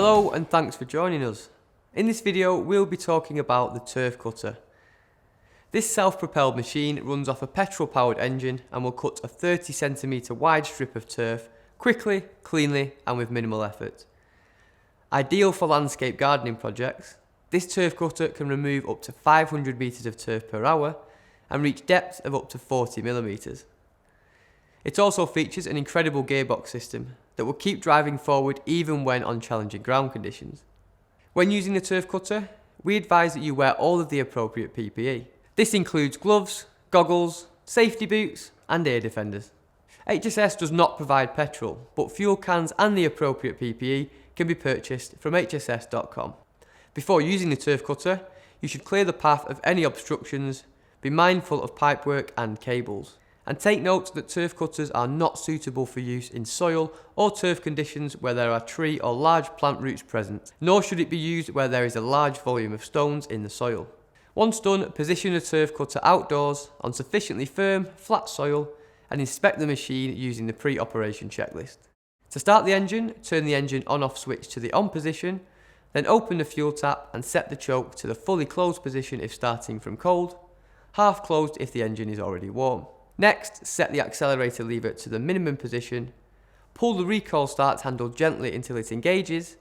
Hello and thanks for joining us. In this video we'll be talking about the turf cutter. This self-propelled machine runs off a petrol powered engine and will cut a 30 cm wide strip of turf quickly, cleanly and with minimal effort. Ideal for landscape gardening projects, this turf cutter can remove up to 500 metres of turf per hour and reach depths of up to 40 mm. It also features an incredible gearbox system that will keep driving forward even when on challenging ground conditions. When using the turf cutter, we advise that you wear all of the appropriate PPE. This includes gloves, goggles, safety boots and ear defenders. HSS does not provide petrol, but fuel cans and the appropriate PPE can be purchased from hss.com. Before using the turf cutter, you should clear the path of any obstructions, be mindful of pipework and cables. And take note that turf cutters are not suitable for use in soil or turf conditions where there are tree or large plant roots present, nor should it be used where there is a large volume of stones in the soil. Once done, position the turf cutter outdoors on sufficiently firm, flat soil and inspect the machine using the pre-operation checklist. To start the engine, turn the engine on-off switch to the on position, then open the fuel tap and set the choke to the fully closed position if starting from cold, half closed if the engine is already warm. Next, set the accelerator lever to the minimum position, pull the recoil start handle gently until it engages,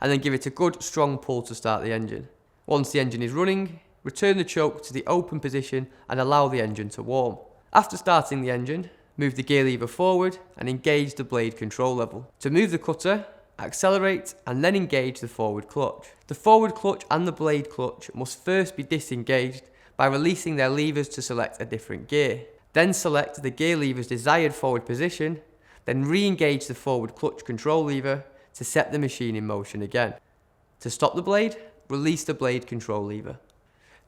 and then give it a good strong pull to start the engine. Once the engine is running, return the choke to the open position and allow the engine to warm. After starting the engine, move the gear lever forward and engage the blade control level. To move the cutter, accelerate and then engage the forward clutch. The forward clutch and the blade clutch must first be disengaged by releasing their levers to select a different gear. Then select the gear lever's desired forward position, then re-engage the forward clutch control lever to set the machine in motion again. To stop the blade, release the blade control lever.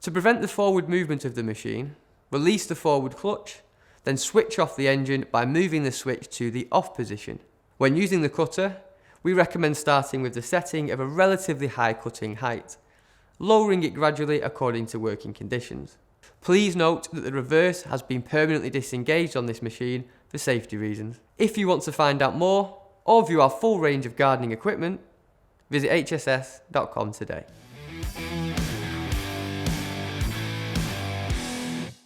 To prevent the forward movement of the machine, release the forward clutch, then switch off the engine by moving the switch to the off position. When using the cutter, we recommend starting with the setting of a relatively high cutting height, lowering it gradually according to working conditions. Please note that the reverse has been permanently disengaged on this machine for safety reasons. If you want to find out more or view our full range of gardening equipment, visit hss.com today.